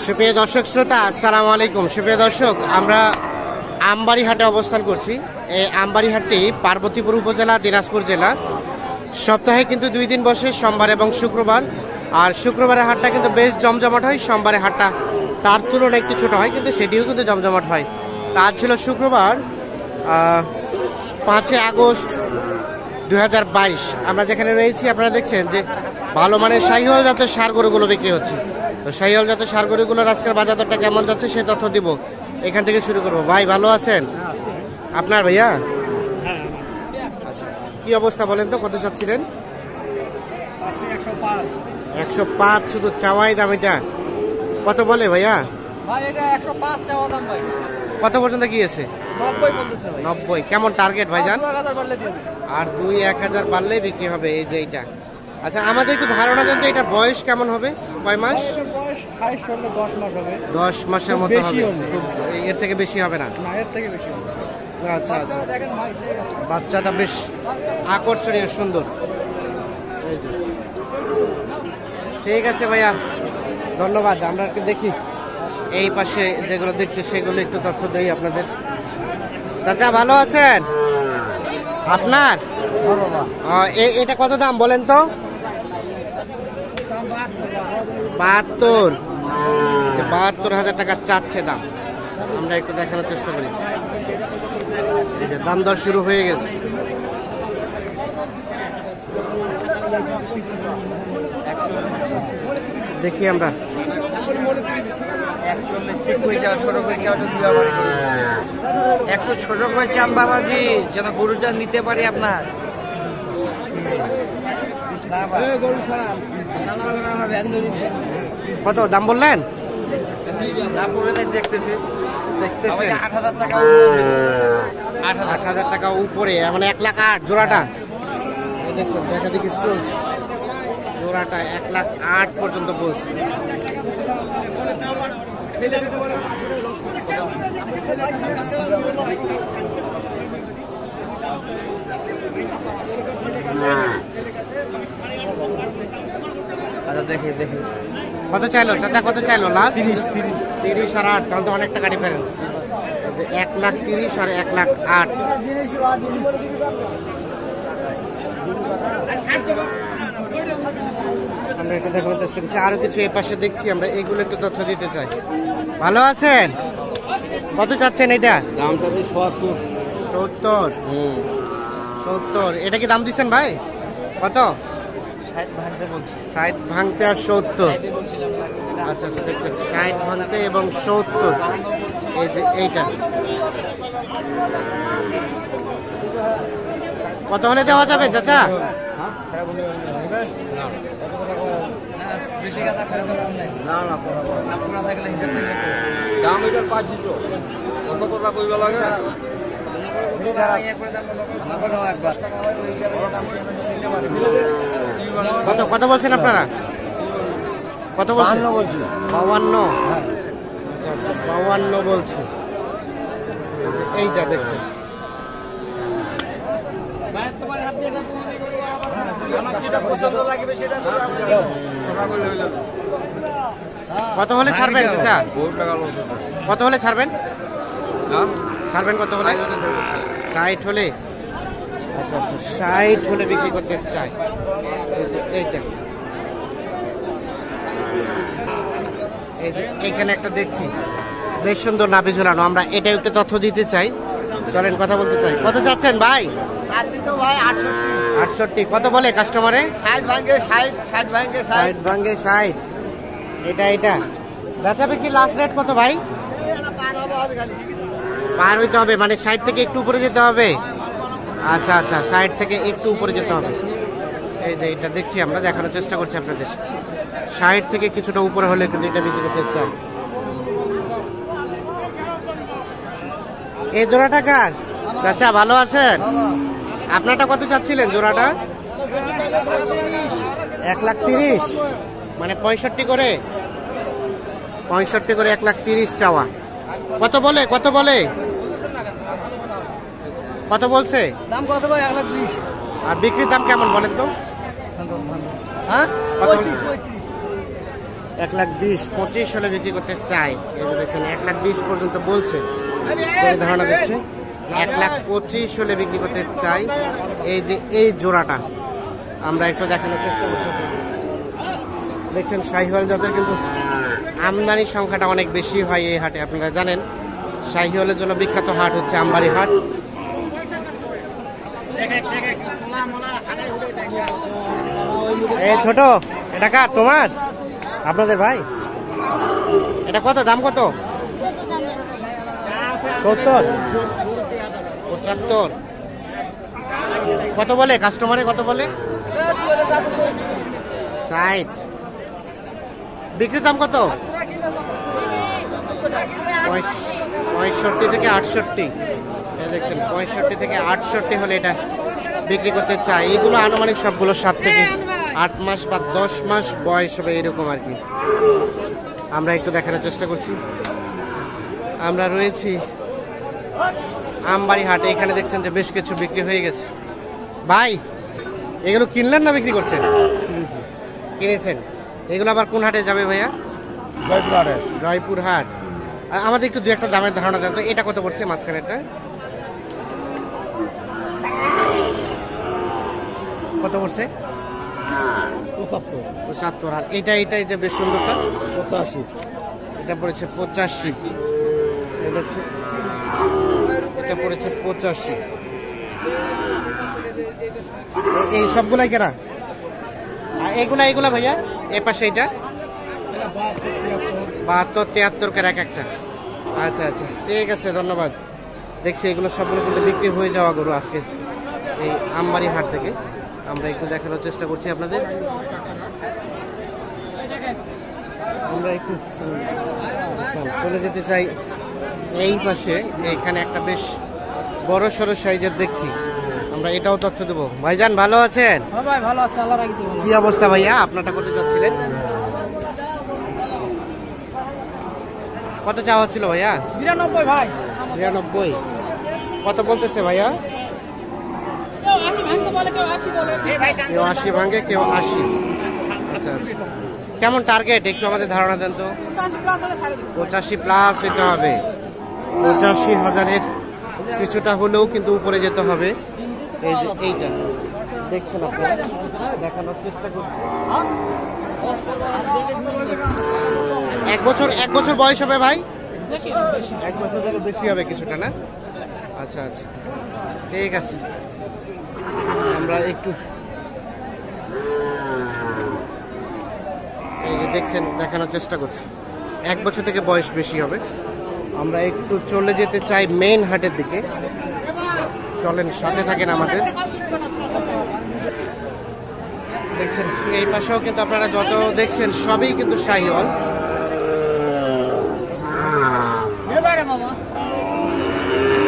সুপ্রিয় দর্শক শ্রোতা, আসসালামু আলাইকুম। সুপ্রিয় দর্শক, আমরা আমবাড়ি হাটে অবস্থান করছি। এই আমবাড়ি হাটটি পার্বতীপুর উপজেলা, দিনাজপুর জেলা। সপ্তাহে কিন্তু 2 দিন বসে, সোমবার এবং শুক্রবার। আর শুক্রবারের হাটটা কিন্তু বেশ জমজমাট হয়, সোমবারের হাটটা তার তুলনায় একটু ছোট হয়, কিন্তু সেটিও কিন্তু জমজমাট হয়। আজ ছিল শুক্রবার 5 আগস্ট 2022। আমরা যেখানে রয়েছি আপনারা দেখছেন যে ভালো মানের শাহিওয়াল জাতের ষাঁড় গরুগুলো বিক্রি হচ্ছে। তো শাহিওয়াল জাতের ষাঁড় গরুগুলোর আজকের বাজার দরটা কেমন যাচ্ছে সে তথ্য দিব। এখান থেকে শুরু করবো। ভাই ভালো আছেন? আপনার ভাইয়া কি অবস্থা বলেন তো, কত চাচ্ছিলেন? 105 শুধু চাওয়াই দাম। এটা কত বলে ভাইয়া? কত পর্যন্ত গিয়েছে? 90। কেমন টার্গেট ভাইজান? আর 2-1000 বাড়লেই বিক্রি হবে। এই যে এইটা। আচ্ছা, আমাদের একটু ধারণা দেন তো, এটা বয়স কেমন হবে? কয় মাস? 10 মাসের মতো হবে। এর থেকে বেশি হবে না? এর থেকে বেশি হবে। আচ্ছা আচ্ছা, বাচ্চাটা বেশ আকর্ষণীয়, সুন্দর। এই যে, ঠিক আছে ভাইয়া, ধন্যবাদ। আমরা একটু দেখি এই পাশে যেগুলো দেখছি সেগুলো একটু তথ্য দেই আপনাদের। চাচা ভালো আছেন? আপনার এটা কত দাম বলেন তো? 72,000 টাকা চাচ্ছে দাম। আমরা একটু দেখানোর চেষ্টা করি। এই যে দাম দর শুরু হয়ে গেছে। দেখি আমরা একটু ছোট করে চান বাবাজি, যেন গরুটা নিতে পারি আপনার। কত দাম বললেন? দাম বলে দেখতেছি 8,000 টাকা। 8,000 টাকা উপরে, মানে 1,08,000 জোড়াটা। দেখছেন, দেখা দেখি চলছে। জোড়াটা 1,08,000 পর্যন্ত বলছে। আচ্ছা, দেখি কত চাইলো চাচা? কত চাইলো লাস্ট? 30 আর 8, তাহলে তো অনেক টাকা ডিফারেন্স। 1,30,000 আর 1,08,000। আমরা একটু দেখানোর চেষ্টা করছি। আরো কিছু এই পাশে দেখছি আমরা, এগুলো একটু তথ্য দিতে চাই। ভালো আছেন? কত চাচ্ছেন এটা? দামটা 70। এটা কি দাম দিচ্ছেন ভাই? কত? 60 ভাঙতে আর 70। আচ্ছা আচ্ছা, দেখছেন 60 ভাঙতে এবং 70। এই যে এইটা কত হলে দেওয়া যাবে চাচা? কত কত বলছেন আপনারা? কত বলছেন? 52। আচ্ছা আচ্ছা, 52 বলছে। এইটা দেখছেন কত হলে ছাড়বেন চাচা? কত হলে ছাড়বেন? ছাড়বেন কত হলে? 60 হলে? আচ্ছা আচ্ছা, 60 হলে বিক্রি করতে চাই। এইটা, এই যে এখানে একটা দেখছি বেশ সুন্দর নাভি ঝোলানো। আমরা এটা একটু তথ্য দিতে চাই, চলেন কথা বলতে চাই। কত চাচ্ছেন ভাই? 68। কত বলে কাস্টমারে? 60 ভাঙ্গে 60। এটা বেচা বিক্রি লাস্ট রেট কত ভাই? পার হইতে হবে, মানে 60 থেকে একটু উপরে যেতে হবে। আচ্ছা আচ্ছা, 60 থেকে একটু উপরে যেতে হবে। এই যে এটা দেখছি, আমরা দেখানোর চেষ্টা করছি আপনাদের। 60 থেকে কিছুটা উপরে হলে কিন্তু এটা বিক্রি করতে চাই। এই জোড়াটা কার? চাচা ভালো আছেন? আপনারটা কত চাচ্ছিলেন জোড়াটা? 1,30,000, মানে 65 করে। 65 করে 1,30,000 চাওয়া। কত বলে? কত বলছে? দাম কত ভাই? 1,20,000। আর বিক্রির দাম কেমন বলেন তো? হ্যাঁ, 1,20,000, 25 হলে বিক্রি করতে চাই। এই যে দেখছেন 1,20,000 পর্যন্ত বলছে, ধারণা দিচ্ছে 1,25,000 হলে বিক্রি করতে চাই। এই যে এই জোড়াটা আমরা একটু দেখানোর চেষ্টা করছি। দেখছেন শাহিওয়াল জাতের কিন্তু আমদানির সংখ্যাটা অনেক বেশি হয় এই হাটে। আপনারা জানেন শাহিওয়ালের জন্য বিখ্যাত হাট হচ্ছে আমবাড়ি হাট। এই ছোট, এটা কার? তোমার? আপনাদের ভাই? এটা কত দাম? কত? 70, 75। কত বলে কাস্টমারে? কত বলে? 60। বিক্রির দাম কত? 65 থেকে 68। দেখছেন 65 থেকে 68 হলে এটা বিক্রি করতে চাই। এগুলো আনুমানিক সবগুলো 7 থেকে 8 মাস বা 10 মাস বয়স হবে এরকম আর কি। আমরা একটু দেখানোর চেষ্টা করছি। আমরা রয়েছি আমবাড়ি হাটে। এখানে দেখছেন যে বেশ কিছু বিক্রি হয়ে গেছে। ভাই এগুলো কিনলেন না বিক্রি করছেন? কিনেছেন। এগুলো আবার কোন হাটে যাবে ভাইয়া? জয়পুর হাটে। জয়পুর হাট। আমাদের একটু দু একটা দামের ধারণা জানতো। এটা কত পড়ছে মাঝখানেরটা? কত পড়ছে? 75। আর এটাই যে বেশ সুন্দরটা 85। এটা পড়েছে 85। এটা পড়েছে 85। এই সবগুলাই কেনা? এগুলা ভাইয়া এ পাশে এটা 72, 73 করে এক একটা। আচ্ছা আচ্ছা, ঠিক আছে, ধন্যবাদ। দেখছি এগুলো সবগুলো কিন্তু বিক্রি হয়ে যাওয়া গরু আজকে এই আমবাড়ি হাট থেকে। আমরা একটু দেখানোর চেষ্টা করছি আপনাদের। আমরা একটু চলে যেতে চাই এই পাশে। এখানে একটা বেশ বড় সড়ো সাইজের দেখছি, আমরা এটাও তথ্য দেবো। ভাইজান ভালো আছেন? ভাই ভালো আছে, আল্লাহ রাখছে। কি অবস্থা ভাইয়া? আপনারটা কত চাচ্ছিলেন? কত চাওয়া হচ্ছিল ভাইয়া? 92 ভাই। 92। কত বলতেছে ভাইয়া? কেউ 80 ভাঙতে বলে, কেউ 80 বলে। কেউ 80 ভাঙে, কেউ 80। আচ্ছা আচ্ছা, কেমন টার্গেট একটু আমাদের ধারণা দেন তো। 85 প্লাস হইতে হবে। 85,000-এর কিছুটা হলেও কিন্তু উপরে যেতে হবে। এই যে এইটা দেখছেন আপনারা, দেখানোর চেষ্টা করছি। 1 বছর বয়স হবে ভাই? 1 বছর থেকে বেশি হবে কিছুটা, না? আচ্ছা আচ্ছা, ঠিক আছে। আমরা একটু এই যে দেখছেন দেখানোর চেষ্টা করছি। 1 বছর থেকে বয়স বেশি হবে। আমরা একটু চলে যেতে চাই মেইন হাটের দিকে। চলেন, সাথে থাকেন আমাদের। দেখছেন এই পাশেও কিন্তু আপনারা যত দেখছেন সবই কিন্তু শাহিওয়াল।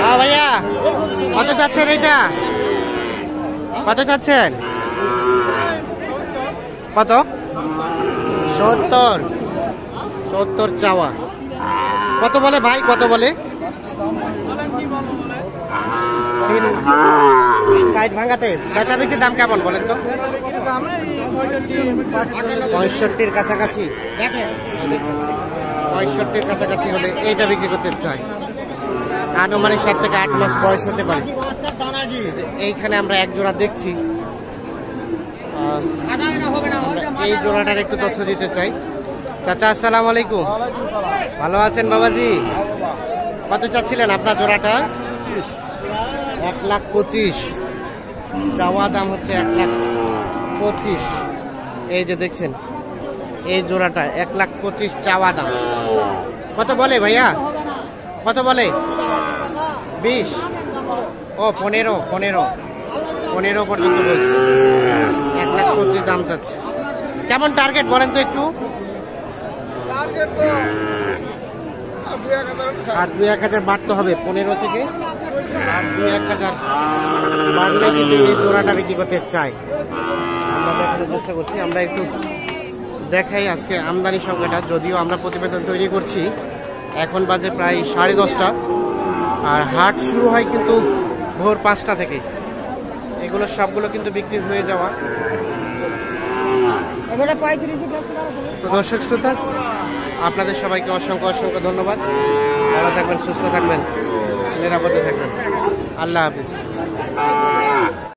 হ্যাঁ ভাইয়া, কত চাচ্ছেন এটা? কত চাচ্ছেন? কত? 70 চাওয়া। কত বলে ভাই? কত বলে? সাইড ভাঙাতে বেচা বিক্রির দাম কেমন বলেন তো? 65-র কাছাকাছি। 65-র কাছাকাছি হলে এইটা বিক্রি করতে চাই। আনুমানিক 7 থেকে 8 মাস বয়স হতে পারে। এইখানে আমরা এক জোড়া দেখছি, এই জোড়াটার একটু তথ্য দিতে চাই। চাচা আসসালামু আলাইকুম, ভালো আছেন বাবাজি? কত চাচ্ছিলেন আপনার জোড়াটা? 1,25,000 চাওয়া দাম হচ্ছে 1,25,000। এই যে দেখছেন এই জোড়াটা 1,25,000 চাওয়া দাম। কত বলে ভাইয়া? কত বলে? 20? ও 15 পর্যন্ত বলছে। 1,25,000 দাম চাচ্ছে। কেমন টার্গেট বলেন তো একটু? আর 2-1,000 বাড়তে হবে। 15 থেকে আর 2-1,000 বাড়লে কিন্তু এই জোড়াটা বিক্রি করতে চাই। আমরা দেখানোর চেষ্টা করছি। আমরা একটু দেখাই আজকে আমদানি সংখ্যাটা। যদিও আমরা প্রতিবেদন তৈরি করছি, এখন বাজে প্রায় 10:30, আর হাট শুরু হয় কিন্তু ভোর 5টা থেকে। এগুলো সবগুলো কিন্তু বিক্রি হয়ে যাওয়া। এবারে 35 তো দর্শক শ্রোতা, আপনাদের সবাইকে অসংখ্য অসংখ্য ধন্যবাদ। ভালো থাকবেন, সুস্থ থাকবেন, নিরাপদে থাকবেন। আল্লাহ হাফিজ।